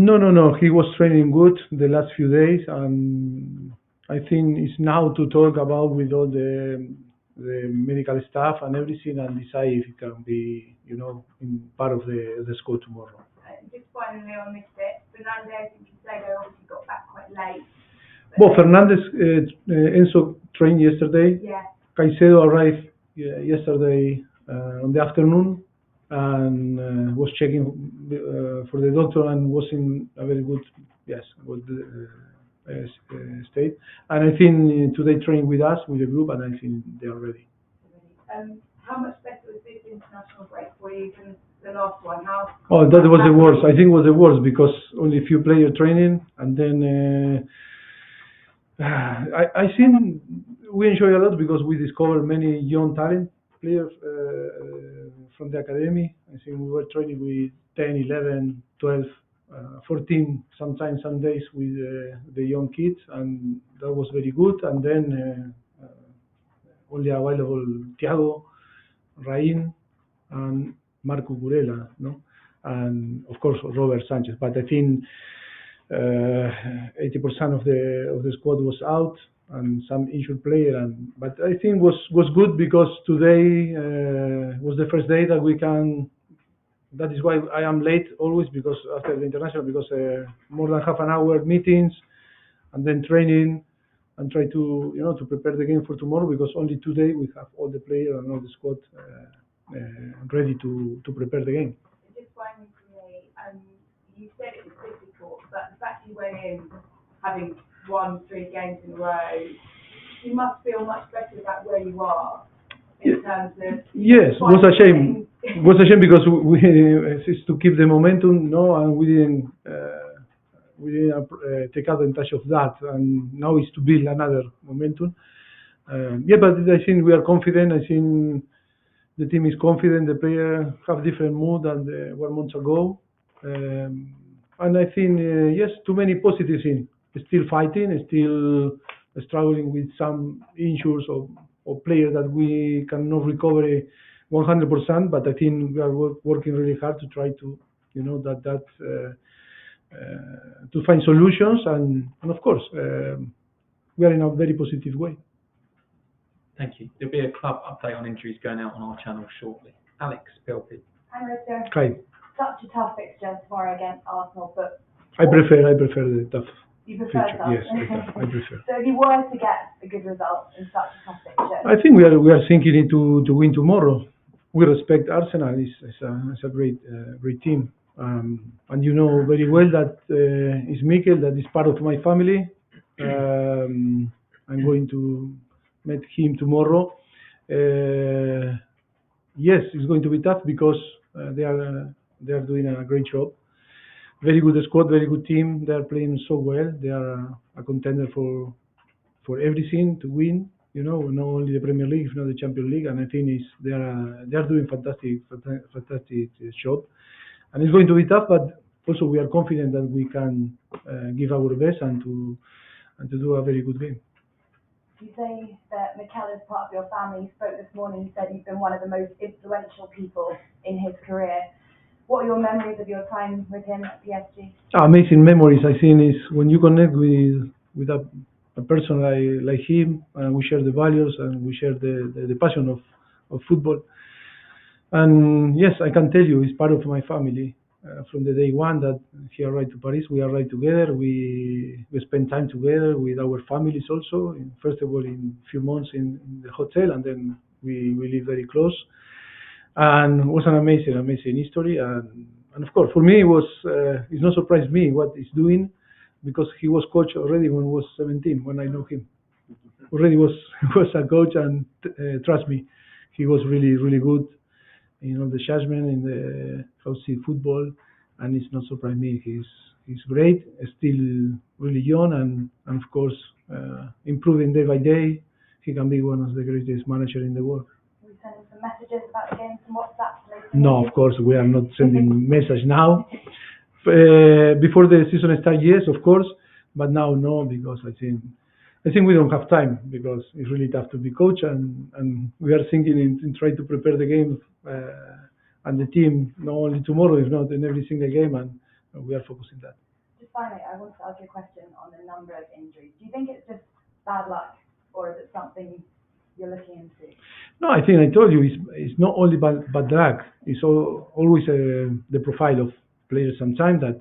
No, no, no. He was training good the last few days, and I think it's now to talk about with all the medical staff and everything, and decide if he can be, in part of the squad tomorrow. Just finally on this bit, Fernando, I think you said obviously got back quite late. Well, Fernandez, Enzo trained yesterday. Yeah. Caicedo arrived yesterday on the afternoon and was checking for the doctor and was in a very good, state. And I think today trained with us, with the group, and I think they are ready. How much better was this international break for you than the last one? Oh, that was the worst. I think it was the worst because only a few players training, and then I think we enjoy a lot because we discover many young talent players from the academy. I think we were training with 10, 11, 12, 14, sometimes some days with the young kids, and that was very good. And then only available Thiago, Rain, and Marco Burela, no? And of course Robert Sanchez. But I think 80% of the squad was out and some injured player. But I think was good because today was the first day that we can. That is why I am late always because after the international because more than half an hour meetings and then training and try to to prepare the game for tomorrow because only today we have all the players and all the squad ready to prepare the game. Just finally for me, you said it was difficult, but the fact you went in having won 3 games in a row, you must feel much better about where you are in terms of. Yes, it was a shame. It was a shame because we it's to keep the momentum, no, and we didn't take advantage of that, and now it's to build another momentum. But I think we are confident. I think the team is confident. The players have different mood than 1 month ago, and I think yes, too many positives in. Still fighting, still struggling with some injuries or players that we cannot recover 100%. But I think we are working really hard to try to to find solutions, and of course we are in a very positive way. Thank you. There'll be a club update on injuries going out on our channel shortly. Alex Pelpit. Hi, Mauricio. Hi. Such a tough fixture tomorrow against Arsenal, but I prefer the tough. you prefer fixture. tough. Yes, I prefer. So if you were to get a good result in such a tough fixture, I think we are thinking to win tomorrow. We respect Arsenal. It's a great team, and you know very well that it's Mikel that is part of my family. I'm going to meet him tomorrow. Yes, it's going to be tough because they are doing a great job. Very good squad, very good team. They are playing so well. They are a contender for everything to win. Not only the Premier League, not the Champions League. And I think they are doing fantastic job. And it's going to be tough, but also we are confident that we can give our best and to do a very good game. you say that Mikel is part of your family. You spoke this morning. You said you've been one of the most influential people in his career. What are your memories of your time with him at PSG? Amazing memories. I think is when you connect with a person like him, and we share the values and we share the passion of football. And yes, I can tell you, he's part of my family. From the day one that he arrived to Paris, we arrived together. We spent time together with our families also. First of all, in a few months in the hotel, and then we live very close. And it was an amazing history. And of course, for me, it's not surprised me what he's doing, because he was coach already when he was 17, when I know him. Already was a coach, and trust me, he was really good. The judgment in the how to see football, and it's not surprised me. He's great, still really young, and of course improving day by day. He can be one of the greatest managers in the world. Are we sending some messages about the game from WhatsApp later? No, of course we are not sending message now. Before the season starts, yes, of course, but now no, because I think we don't have time, because it's really tough to be coach, and we are thinking in trying to prepare the game and the team not only tomorrow, if not in every single game, and we are focusing on that. finally, I want to ask you a question on the number of injuries. Do you think it's just bad luck, or is it something you're looking into? No, I think I told you it's not only bad luck. It's always the profile of players. Sometimes that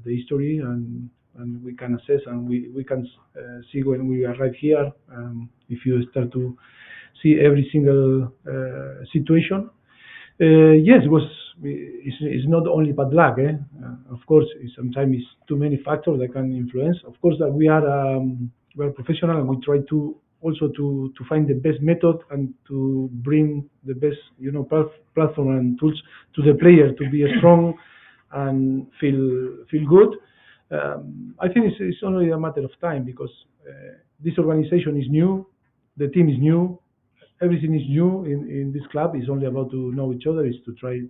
the history and we can assess and we can see when we arrive here. If you start to see every single situation. Yes, it's not only bad luck. Of course, sometimes it's too many factors that can influence. Of course, that we are professional and we try to also to find the best method and to bring the best platform and tools to the player to be strong and feel good. I think it's only a matter of time because this organization is new, the team is new, everything is new in this club. It's only about to know each other. Is to try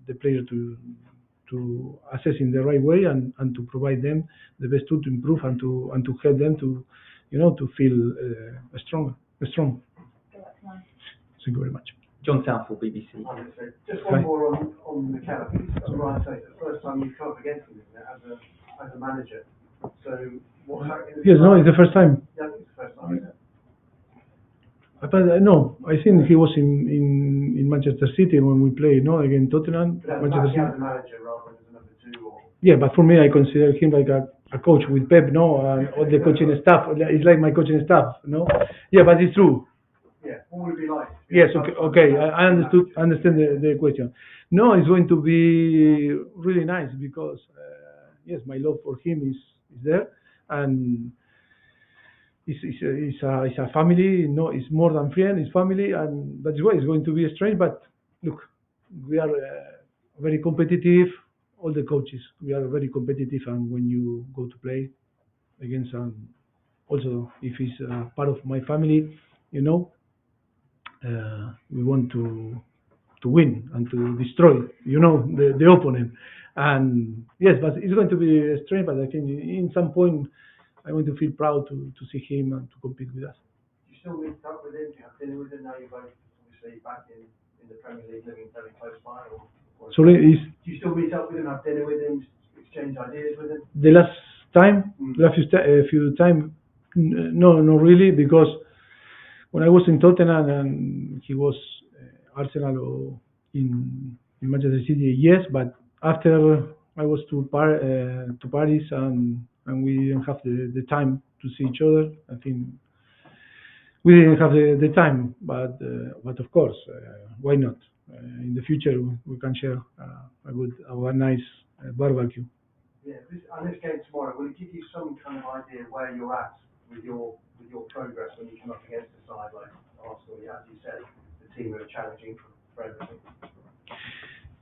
the player to assess in the right way and to provide them the best tool to improve and to help them to to feel strong. Strong. Thank you very much. John Southall, BBC. Just one more on the Mikel. I think it's right to say it's the first time you've come up against him as a manager. So what's happening? Yes, no, it's the first time. Yeah, I think it's the first time, isn't it? But no, I think he was in Manchester City when we played, against Tottenham. But Manchester City. as a manager rather than as a number two or... Yeah, but for me, I consider him like a coach with Pep, and all the coaching staff. It's like my coaching staff, Yeah, but it's true. Yeah, what would it be like? Yes, okay. I understand the question. No, it's going to be really nice because yes, my love for him is there, and it's a family. No, it's more than friend. It's family, and that's why it's going to be strange. But look, we are very competitive. All the coaches, we are very competitive, and when you go to play against, also if he's part of my family, we want to win and to destroy, the opponent. And yes, but it's going to be strange. But I think in some point, I'm going to feel proud to see him and to compete with us. Do you still meet up with him? Do you have dinner with him now? You're both obviously back in the Premier League, living very close by. So do you still meet up with him, have dinner with him, exchange ideas with him? The last time, last few time, no, not really, because when I was in Tottenham and he was Arsenal or in Manchester City, yes, but after I was to Paris and we didn't have the time to see each other. I think we didn't have the time, but of course, why not? In the future, we can share a nice barbecue. Yeah, and this game tomorrow, will it give you some kind of idea where you're at with your progress when you come up against a side like Arsenal? As you said, the team are challenging for everything.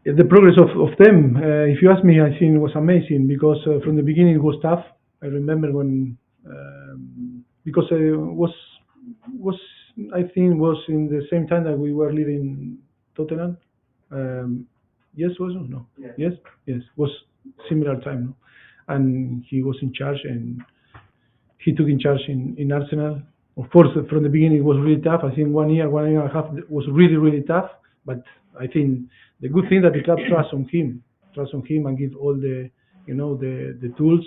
The progress of them, if you ask me, I think it was amazing because from the beginning it was tough. I remember when because it was I think was in the same time that we were leaving Tottenham. Yes, was it? No. Yeah. Yes, was similar time, no? And he was in charge and he took in charge in Arsenal. Of course, from the beginning it was really tough. I think 1 year and a half was really, really tough. But I think the good thing that the club trusts on him and give all the the tools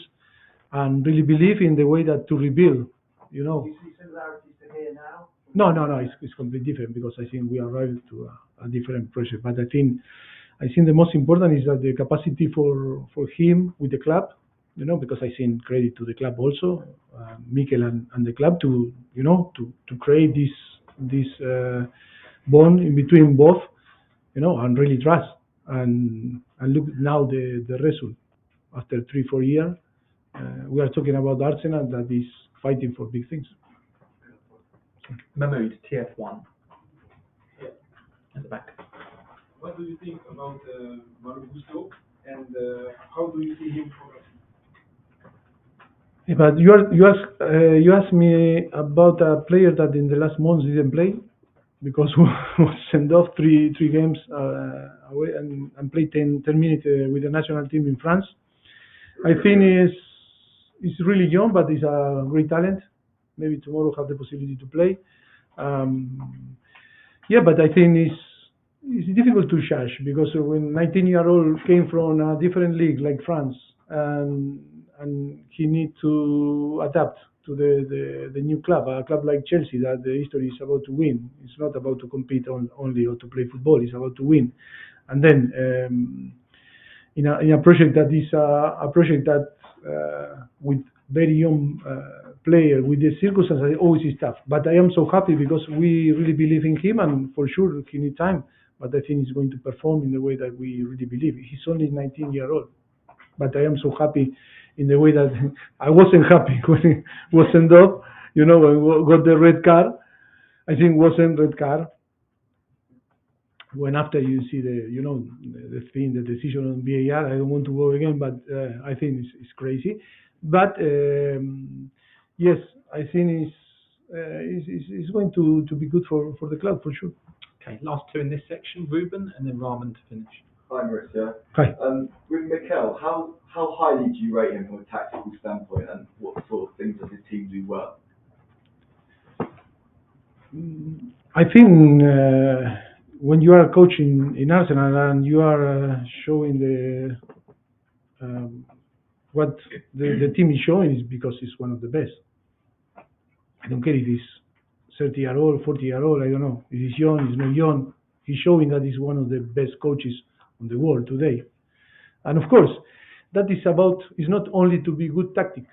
and really believe in the way that to rebuild. Do you see similarities to here now? No, it's completely different because I think we arrived to a different project. But I think the most important is that the capacity for him with the club, because I think credit to the club also, Mikel and the club to to create this bond in between both, and really trust and look now the result after 3-4 years. We are talking about Arsenal that is fighting for big things. Mahmood, TF1. At the back. What do you think about Mauricio and how do you see him progressing? Yeah, but you asked me about a player that in the last months didn't play because was sent off three games away and played 10 minutes with the national team in France. I think he's really young, but he's a great talent. Maybe tomorrow have the possibility to play. Yeah, but I think it's difficult to judge because when 19-year-old came from a different league like France, and and he needs to adapt to the new club, a club like Chelsea, that the history is about to win. It's not about to compete only or to play football. It's about to win. And then in a project that is a project that with very young player, with the circumstances, always is tough. But I am so happy because we really believe in him, and for sure he needs time. But I think he's going to perform in the way that we really believe. He's only 19-year-old, but I am so happy in the way that I wasn't happy when he was sent off. You know, when we got the red card. I think wasn't red card. When after you see the thing, the decision on VAR, I don't want to go again, but I think it's crazy. But yes, I think it's going to be good for the club for sure. Okay, last two in this section, Ruben and then Rahman to finish. Hi, Mauricio. Hi. With Mikel, how highly do you rate him from a tactical standpoint, and what sort of things does his team do well? I think when you are coaching in Arsenal and you are showing what the team is showing, is because it's one of the best. I don't care if he's 30-year-old, 40-year-old, I don't know. If he's young, he's not young. He's showing that he's one of the best coaches in the world today. And of course, that is about, it's not only to be good tactic,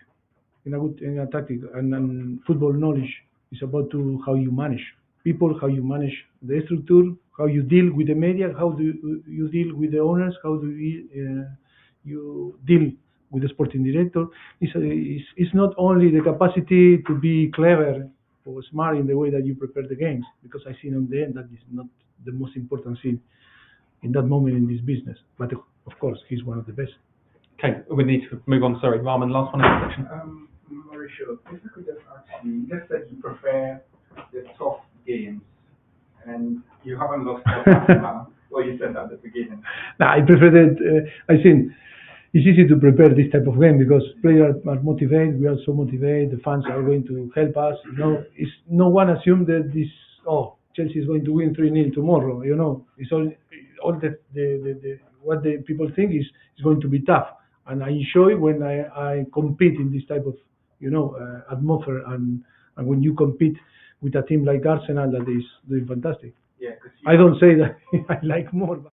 in a tactic and football knowledge. It's about how you manage people, how you manage the structure, how you deal with the media, how do you deal with the owners, how do you deal with the sporting director. It's not only the capacity to be clever or smart in the way that you prepare the games, because I think on the end that is not the most important thing in that moment in this business. But of course, he's one of the best. Okay, we need to move on. Sorry, Rahman, last one in the section. Mauricio, if you could just actually, just that you prefer the tough games, and you haven't lost well, you said at the beginning. No, I prefer that. I think it's easy to prepare this type of game because players are motivated. We are so motivated. The fans are going to help us. You know, it's no one assume that Chelsea is going to win 3-0 tomorrow. You know, it's all the what the people think is going to be tough. And I enjoy when I compete in this type of atmosphere, and when you compete with a team like Arsenal that is doing fantastic. Yeah, I don't say that I like more. But